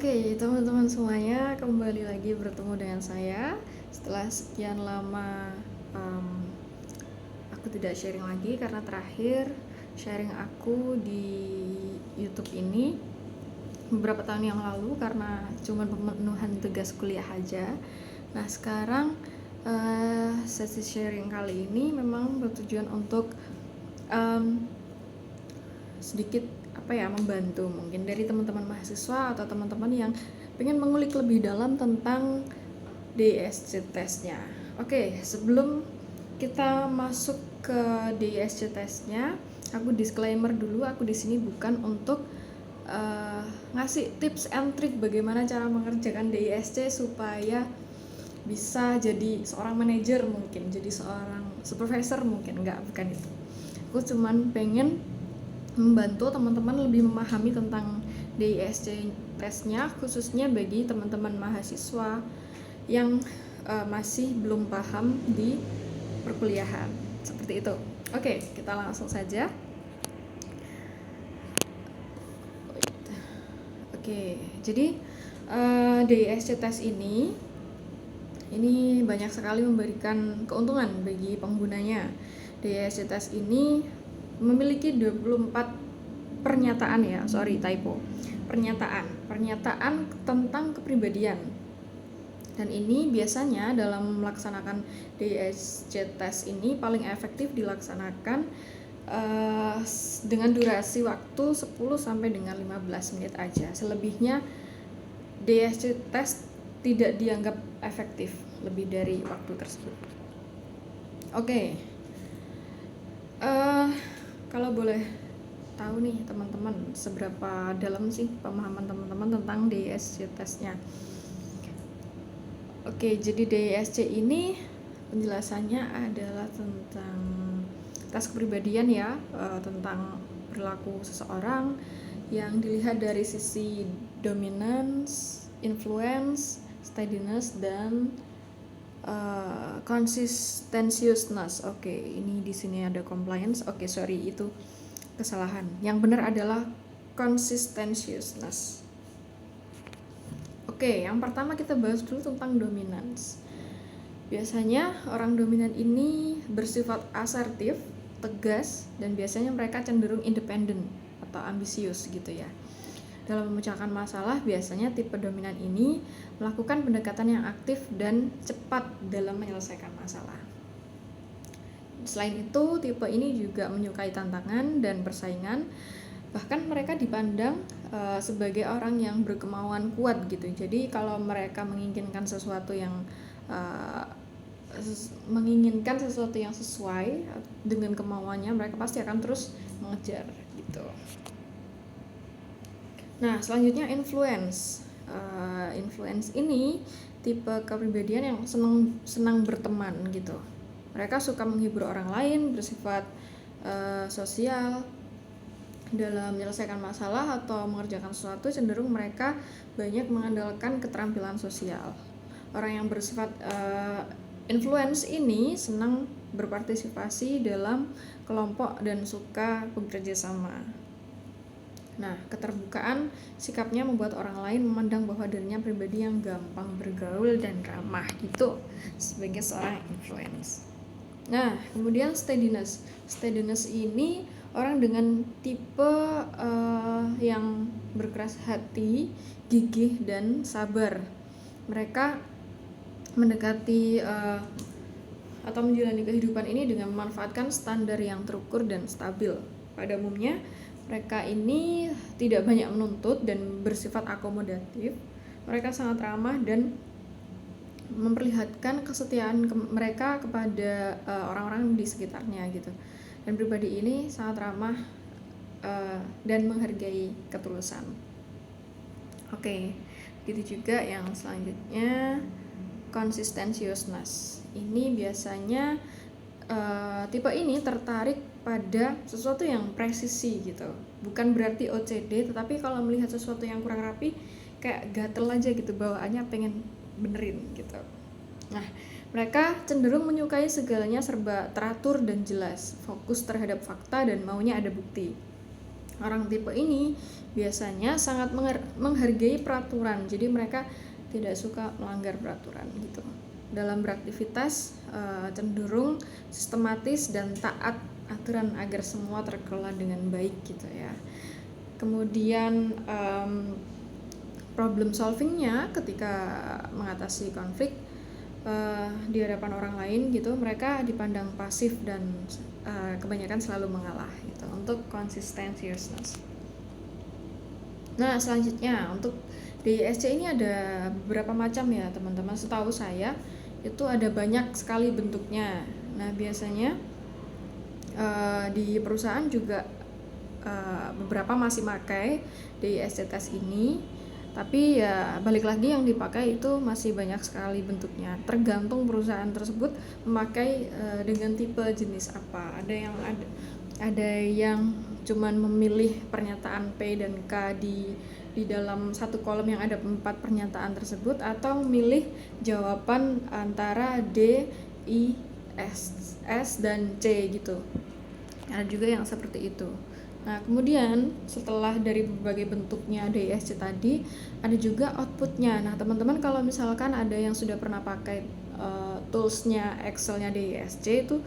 Oke, teman-teman semuanya, kembali lagi bertemu dengan saya. Setelah sekian lama aku tidak sharing lagi karena terakhir sharing aku di YouTube ini beberapa tahun yang lalu karena cuma pemenuhan tugas kuliah aja. Nah, sekarang sesi sharing kali ini memang bertujuan untuk sedikit membantu mungkin dari teman-teman mahasiswa atau teman-teman yang pengen mengulik lebih dalam tentang DISC testnya. Oke, sebelum kita masuk ke DISC testnya, aku disclaimer dulu, aku di sini bukan untuk ngasih tips and trick bagaimana cara mengerjakan DISC supaya bisa jadi seorang manajer, mungkin jadi seorang supervisor, mungkin bukan itu. Aku cuman pengen membantu teman-teman lebih memahami tentang DISC testnya, khususnya bagi teman-teman mahasiswa yang masih belum paham di perkuliahan. Seperti itu. Oke, kita langsung saja. Oke, jadi DISC test ini banyak sekali memberikan keuntungan bagi penggunanya. DISC test ini memiliki 24 pernyataan pernyataan tentang kepribadian. Dan ini biasanya dalam melaksanakan DISC test ini paling efektif dilaksanakan dengan durasi waktu 10 sampai dengan 15 menit aja. Selebihnya DISC test tidak dianggap efektif lebih dari waktu tersebut. Oke. Kalau boleh tahu nih teman-teman, seberapa dalam sih pemahaman teman-teman tentang DISC testnya? Oke, jadi DISC ini penjelasannya adalah tentang tes kepribadian ya, tentang perilaku seseorang yang dilihat dari sisi dominance, influence, steadiness, dan consistenciousness. Oke, ini di sini ada compliance. Oke, sorry, itu kesalahan. Yang benar adalah consistenciousness. Oke, yang pertama kita bahas dulu tentang dominance. Biasanya orang dominan ini bersifat asertif, tegas, dan biasanya mereka cenderung independen atau ambisius gitu ya. Dalam memecahkan masalah, biasanya tipe dominan ini melakukan pendekatan yang aktif dan cepat dalam menyelesaikan masalah. Selain itu, tipe ini juga menyukai tantangan dan persaingan. Bahkan mereka dipandang sebagai orang yang berkemauan kuat gitu. Jadi kalau mereka menginginkan sesuatu yang sesuai dengan kemauannya, mereka pasti akan terus mengejar gitu. Nah, selanjutnya influence. Influence ini tipe kepribadian yang senang berteman gitu. Mereka suka menghibur orang lain, bersifat sosial. Dalam menyelesaikan masalah atau mengerjakan sesuatu, cenderung mereka banyak mengandalkan keterampilan sosial. Orang yang bersifat influence ini senang berpartisipasi dalam kelompok dan suka bekerja sama. Nah, keterbukaan sikapnya membuat orang lain memandang bahwa dirinya pribadi yang gampang bergaul dan ramah gitu sebagai seorang influence. Nah, kemudian steadiness. Steadiness ini orang dengan tipe yang berkeras hati, gigih, dan sabar. Mereka mendekati atau menjalani kehidupan ini dengan memanfaatkan standar yang terukur dan stabil. Pada umumnya, mereka ini tidak banyak menuntut dan bersifat akomodatif. Mereka sangat ramah dan memperlihatkan kesetiaan mereka kepada orang-orang di sekitarnya gitu. Dan pribadi ini sangat ramah dan menghargai ketulusan. Oke, gitu juga yang selanjutnya, consistenciousness. Ini biasanya tipe ini tertarik pada sesuatu yang presisi gitu. Bukan berarti OCD, tetapi kalau melihat sesuatu yang kurang rapi kayak gatel aja gitu, bawaannya pengen benerin gitu. Nah, mereka cenderung menyukai segalanya serba teratur dan jelas, fokus terhadap fakta dan maunya ada bukti. Orang tipe ini biasanya sangat menghargai peraturan, jadi mereka tidak suka melanggar peraturan gitu. Dalam beraktivitas cenderung sistematis dan taat aturan agar semua terkelola dengan baik gitu ya. Kemudian problem solvingnya ketika mengatasi konflik di hadapan orang lain gitu, mereka dipandang pasif dan kebanyakan selalu mengalah gitu untuk consistenciousness. Nah, selanjutnya untuk DISC ini ada beberapa macam ya teman-teman. Setahu saya itu ada banyak sekali bentuknya. Nah, biasanya di perusahaan juga beberapa masih pakai DISC test ini, tapi ya balik lagi yang dipakai itu masih banyak sekali bentuknya, tergantung perusahaan tersebut memakai dengan tipe jenis apa. Ada yang cuman memilih pernyataan P dan K di dalam satu kolom yang ada 4 pernyataan tersebut, atau memilih jawaban antara D, I, S dan C gitu. Ada juga yang seperti itu. Nah, kemudian setelah dari berbagai bentuknya DISC tadi, ada juga outputnya. Nah, teman-teman kalau misalkan ada yang sudah pernah pakai toolsnya Excelnya DISC itu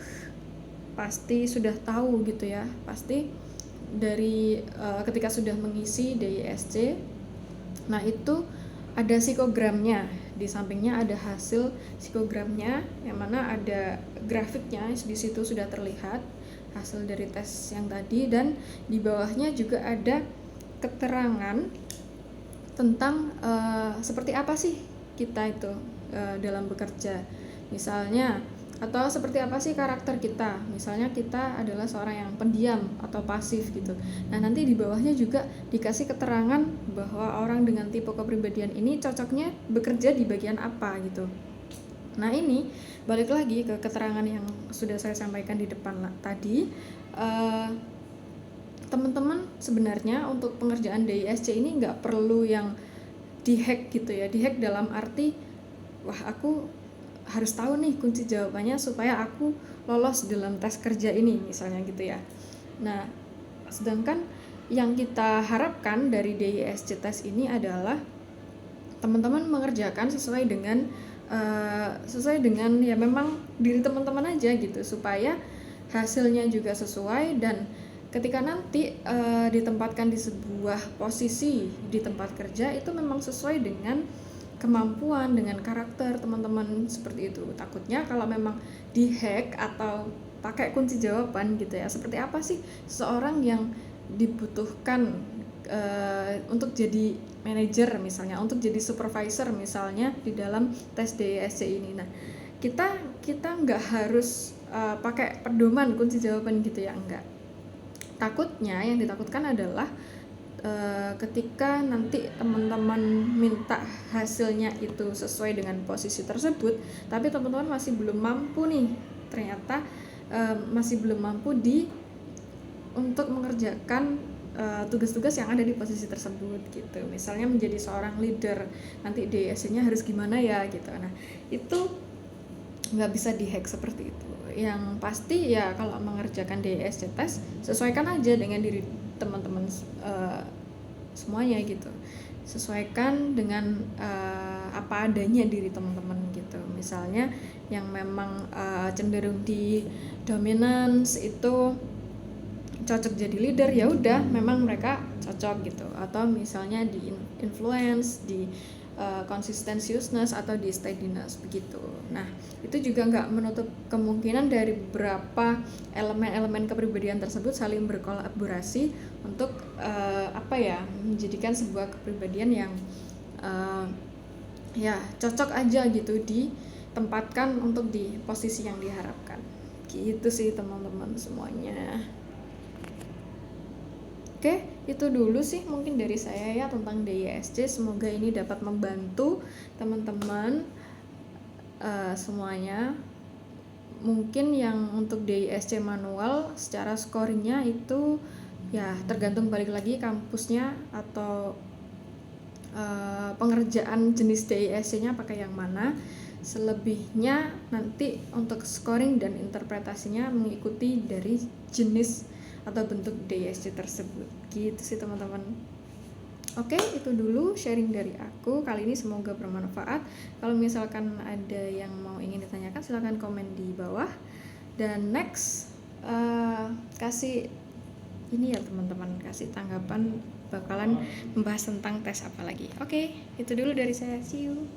pasti sudah tahu gitu ya. Pasti dari ketika sudah mengisi DISC, nah itu ada psikogramnya. Di sampingnya ada hasil psikogramnya, yang mana ada grafiknya di situ sudah terlihat hasil dari tes yang tadi, dan di bawahnya juga ada keterangan tentang seperti apa sih kita itu dalam bekerja, misalnya, atau seperti apa sih karakter kita, misalnya kita adalah seorang yang pendiam atau pasif gitu. Nah, nanti di bawahnya juga dikasih keterangan bahwa orang dengan tipe kepribadian ini cocoknya bekerja di bagian apa gitu. Nah, ini balik lagi ke keterangan yang sudah saya sampaikan di depan tadi. Teman-teman sebenarnya untuk pengerjaan DISC ini nggak perlu yang dihack gitu ya. Dihack dalam arti, wah aku harus tahu nih kunci jawabannya supaya aku lolos dalam tes kerja ini misalnya gitu ya. Nah, sedangkan yang kita harapkan dari DISC tes ini adalah teman-teman mengerjakan sesuai dengan ya memang diri teman-teman aja gitu, supaya hasilnya juga sesuai, dan ketika nanti ditempatkan di sebuah posisi di tempat kerja itu memang sesuai dengan kemampuan, dengan karakter teman-teman seperti itu. Takutnya kalau memang dihack atau pakai kunci jawaban gitu ya, seperti apa sih seorang yang dibutuhkan untuk jadi manajer misalnya, untuk jadi supervisor misalnya di dalam tes DISC ini. Nah, kita nggak harus pakai pedoman kunci jawaban gitu ya, enggak. Takutnya yang ditakutkan adalah ketika nanti teman-teman minta hasilnya itu sesuai dengan posisi tersebut, tapi teman-teman masih belum mampu nih, ternyata masih belum mampu untuk mengerjakan tugas-tugas yang ada di posisi tersebut gitu. Misalnya menjadi seorang leader, nanti DISC-nya harus gimana ya gitu. Nah, itu nggak bisa dihack seperti itu. Yang pasti ya kalau mengerjakan DISC test, sesuaikan aja dengan diri teman-teman semuanya gitu. Sesuaikan dengan apa adanya diri teman-teman gitu. Misalnya yang memang cenderung di dominance itu cocok jadi leader, ya udah memang mereka cocok gitu. Atau misalnya di influence, di consistenciousness atau di steadiness begitu. Nah, itu juga nggak menutup kemungkinan dari beberapa elemen-elemen kepribadian tersebut saling berkolaborasi untuk menjadikan sebuah kepribadian yang ya cocok aja gitu ditempatkan untuk di posisi yang diharapkan. Gitu sih teman-teman semuanya. Oke, itu dulu sih mungkin dari saya ya tentang DISC. Semoga ini dapat membantu teman-teman semuanya. Mungkin yang untuk DISC manual secara scoringnya itu ya tergantung balik lagi kampusnya atau pengerjaan jenis DISC-nya pakai yang mana. Selebihnya nanti untuk scoring dan interpretasinya mengikuti dari jenis atau bentuk DISC tersebut. Gitu sih teman-teman. Oke, itu dulu sharing dari aku kali ini, semoga bermanfaat. Kalau misalkan ada yang mau ingin ditanyakan silahkan komen di bawah. Dan next kasih ini ya teman-teman, kasih tanggapan bakalan membahas tentang tes apa lagi. Oke, itu dulu dari saya. See you.